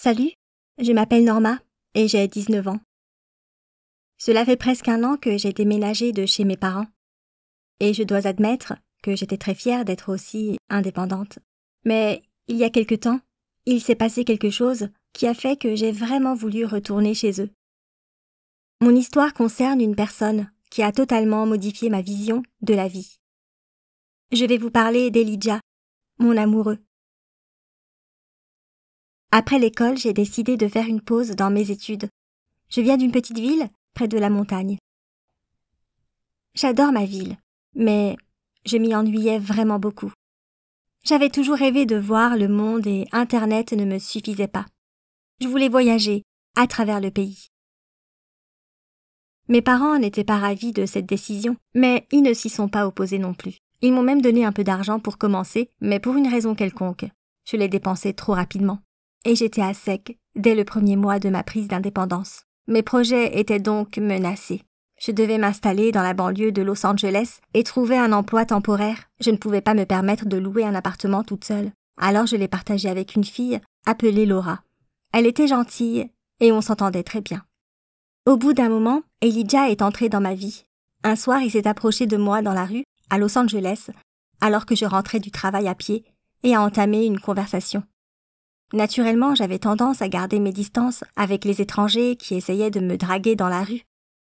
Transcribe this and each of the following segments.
Salut, je m'appelle Norma et j'ai 19 ans. Cela fait presque 1 an que j'ai déménagé de chez mes parents et je dois admettre que j'étais très fière d'être aussi indépendante. Mais il y a quelque temps, il s'est passé quelque chose qui a fait que j'ai vraiment voulu retourner chez eux. Mon histoire concerne une personne qui a totalement modifié ma vision de la vie. Je vais vous parler d'Elijah, mon amoureux. Après l'école, j'ai décidé de faire une pause dans mes études. Je viens d'une petite ville, près de la montagne. J'adore ma ville, mais je m'y ennuyais vraiment beaucoup. J'avais toujours rêvé de voir le monde et Internet ne me suffisait pas. Je voulais voyager à travers le pays. Mes parents n'étaient pas ravis de cette décision, mais ils ne s'y sont pas opposés non plus. Ils m'ont même donné un peu d'argent pour commencer, mais pour une raison quelconque. Je l'ai dépensé trop rapidement. Et j'étais à sec dès le 1er mois de ma prise d'indépendance. Mes projets étaient donc menacés. Je devais m'installer dans la banlieue de Los Angeles et trouver un emploi temporaire. Je ne pouvais pas me permettre de louer un appartement toute seule. Alors je l'ai partagé avec une fille appelée Laura. Elle était gentille et on s'entendait très bien. Au bout d'un moment, Elijah est entré dans ma vie. Un soir, il s'est approché de moi dans la rue, à Los Angeles, alors que je rentrais du travail à pied, et a entamé une conversation. Naturellement, j'avais tendance à garder mes distances avec les étrangers qui essayaient de me draguer dans la rue.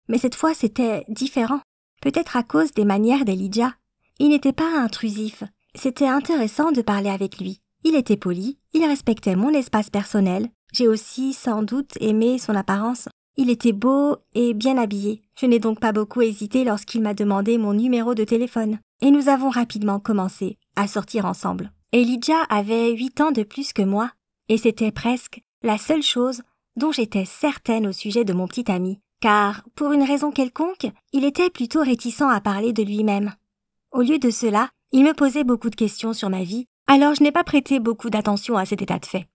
Mais cette fois, c'était différent. Peut-être à cause des manières d'Elijah. Il n'était pas intrusif. C'était intéressant de parler avec lui. Il était poli, il respectait mon espace personnel. J'ai aussi sans doute aimé son apparence. Il était beau et bien habillé. Je n'ai donc pas beaucoup hésité lorsqu'il m'a demandé mon numéro de téléphone. Et nous avons rapidement commencé à sortir ensemble. Elijah avait 8 ans de plus que moi. Et c'était presque la seule chose dont j'étais certaine au sujet de mon petit ami, car, pour une raison quelconque, il était plutôt réticent à parler de lui-même. Au lieu de cela, il me posait beaucoup de questions sur ma vie, alors je n'ai pas prêté beaucoup d'attention à cet état de fait.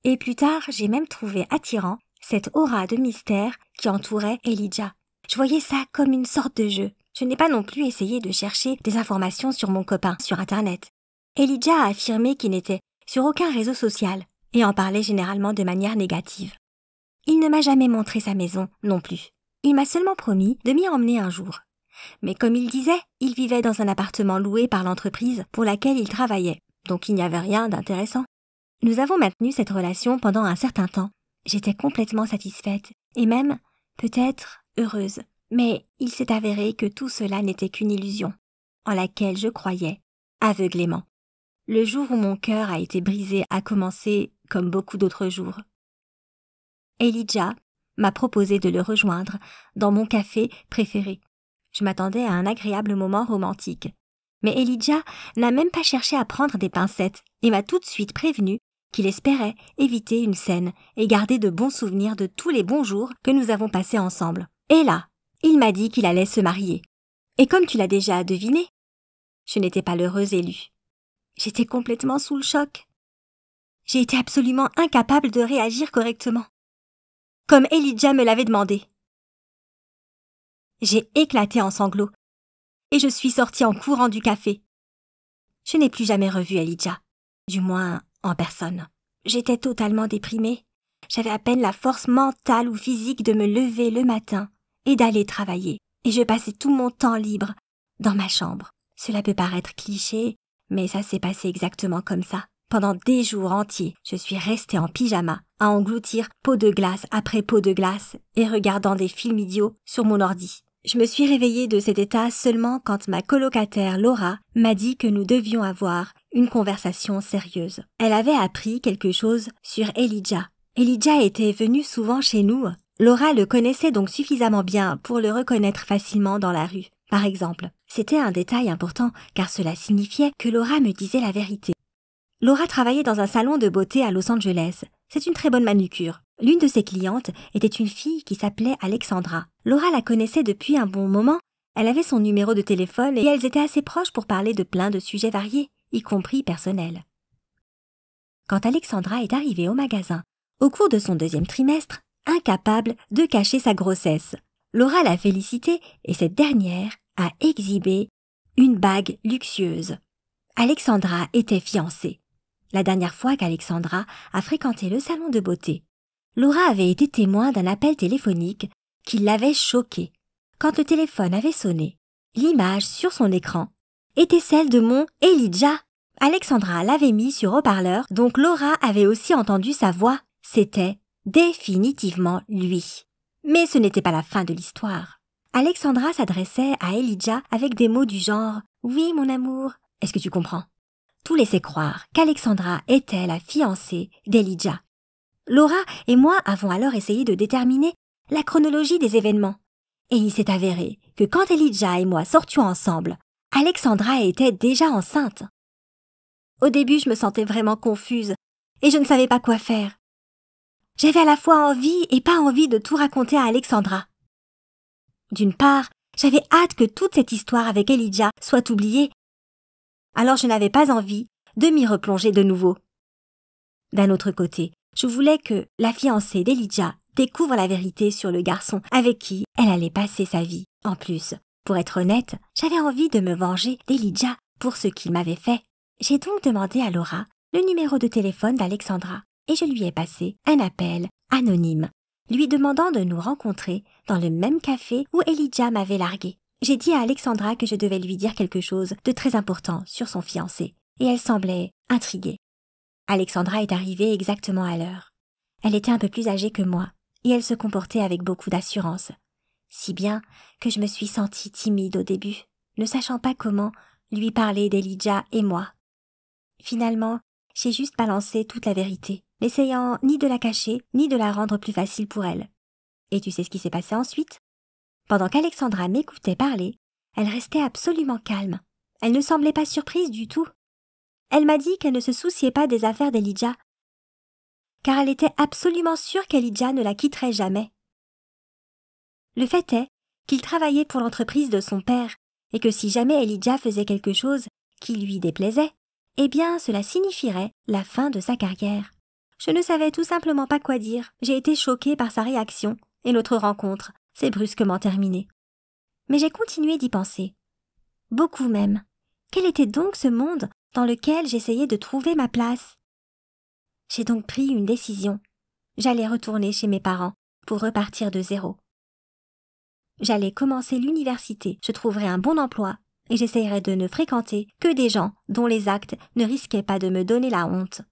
Et plus tard, j'ai même trouvé attirant cette aura de mystère qui entourait Elijah. Je voyais ça comme une sorte de jeu. Je n'ai pas non plus essayé de chercher des informations sur mon copain sur Internet. Elijah a affirmé qu'il n'était sur aucun réseau social, et en parlait généralement de manière négative. Il ne m'a jamais montré sa maison non plus. Il m'a seulement promis de m'y emmener un jour. Mais comme il disait, il vivait dans un appartement loué par l'entreprise pour laquelle il travaillait, donc il n'y avait rien d'intéressant. Nous avons maintenu cette relation pendant un certain temps. J'étais complètement satisfaite, et même, peut-être, heureuse. Mais il s'est avéré que tout cela n'était qu'une illusion, en laquelle je croyais aveuglément. Le jour où mon cœur a été brisé a commencé comme beaucoup d'autres jours. Elijah m'a proposé de le rejoindre dans mon café préféré. Je m'attendais à un agréable moment romantique. Mais Elijah n'a même pas cherché à prendre des pincettes et m'a tout de suite prévenu qu'il espérait éviter une scène et garder de bons souvenirs de tous les bons jours que nous avons passés ensemble. Et là, il m'a dit qu'il allait se marier. Et comme tu l'as déjà deviné, je n'étais pas l'heureuse élue. J'étais complètement sous le choc. J'ai été absolument incapable de réagir correctement, comme Elijah me l'avait demandé. J'ai éclaté en sanglots, et je suis sortie en courant du café. Je n'ai plus jamais revu Elijah, du moins en personne. J'étais totalement déprimée. J'avais à peine la force mentale ou physique de me lever le matin et d'aller travailler, et je passais tout mon temps libre dans ma chambre. Cela peut paraître cliché, mais ça s'est passé exactement comme ça. Pendant des jours entiers, je suis restée en pyjama, à engloutir pot de glace après pot de glace et regardant des films idiots sur mon ordi. Je me suis réveillée de cet état seulement quand ma colocataire Laura m'a dit que nous devions avoir une conversation sérieuse. Elle avait appris quelque chose sur Elijah. Elijah était venu souvent chez nous. Laura le connaissait donc suffisamment bien pour le reconnaître facilement dans la rue. Par exemple, c'était un détail important car cela signifiait que Laura me disait la vérité. Laura travaillait dans un salon de beauté à Los Angeles. C'est une très bonne manucure. L'une de ses clientes était une fille qui s'appelait Alexandra. Laura la connaissait depuis un bon moment. Elle avait son numéro de téléphone et elles étaient assez proches pour parler de plein de sujets variés, y compris personnels. Quand Alexandra est arrivée au magasin, au cours de son 2e trimestre, incapable de cacher sa grossesse, Laura l'a félicitée et cette dernière a exhibé une bague luxueuse. Alexandra était fiancée. la dernière fois qu'Alexandra a fréquenté le salon de beauté, Laura avait été témoin d'un appel téléphonique qui l'avait choquée. Quand le téléphone avait sonné, l'image sur son écran était celle de mon Elijah. Alexandra l'avait mis sur haut-parleur, donc Laura avait aussi entendu sa voix. C'était définitivement lui. Mais ce n'était pas la fin de l'histoire. Alexandra s'adressait à Elijah avec des mots du genre « Oui, mon amour, est-ce que tu comprends ?» Tout laissait croire qu'Alexandra était la fiancée d'Elijah. Laura et moi avons alors essayé de déterminer la chronologie des événements. Et il s'est avéré que quand Elijah et moi sortions ensemble, Alexandra était déjà enceinte. Au début, je me sentais vraiment confuse et je ne savais pas quoi faire. J'avais à la fois envie et pas envie de tout raconter à Alexandra. D'une part, j'avais hâte que toute cette histoire avec Elijah soit oubliée. Alors je n'avais pas envie de m'y replonger de nouveau. D'un autre côté, je voulais que la fiancée d'Elijah découvre la vérité sur le garçon avec qui elle allait passer sa vie. En plus, pour être honnête, j'avais envie de me venger d'Elijah pour ce qu'il m'avait fait. J'ai donc demandé à Laura le numéro de téléphone d'Alexandra et je lui ai passé un appel anonyme, lui demandant de nous rencontrer dans le même café où Elijah m'avait largué. J'ai dit à Alexandra que je devais lui dire quelque chose de très important sur son fiancé et elle semblait intriguée. Alexandra est arrivée exactement à l'heure. Elle était un peu plus âgée que moi et elle se comportait avec beaucoup d'assurance, si bien que je me suis sentie timide au début, ne sachant pas comment lui parler d'Elijah et moi. Finalement, j'ai juste balancé toute la vérité, n'essayant ni de la cacher, ni de la rendre plus facile pour elle. Et tu sais ce qui s'est passé ensuite? Pendant qu'Alexandra m'écoutait parler, elle restait absolument calme. Elle ne semblait pas surprise du tout. Elle m'a dit qu'elle ne se souciait pas des affaires d'Elijah, car elle était absolument sûre qu'Elijah ne la quitterait jamais. Le fait est qu'il travaillait pour l'entreprise de son père, et que si jamais Elijah faisait quelque chose qui lui déplaisait, eh bien cela signifierait la fin de sa carrière. Je ne savais tout simplement pas quoi dire. J'ai été choquée par sa réaction et notre rencontre s'est brusquement terminée. Mais j'ai continué d'y penser. Beaucoup même. Quel était donc ce monde dans lequel j'essayais de trouver ma place? J'ai donc pris une décision. J'allais retourner chez mes parents pour repartir de zéro. J'allais commencer l'université, je trouverais un bon emploi et j'essayerais de ne fréquenter que des gens dont les actes ne risquaient pas de me donner la honte.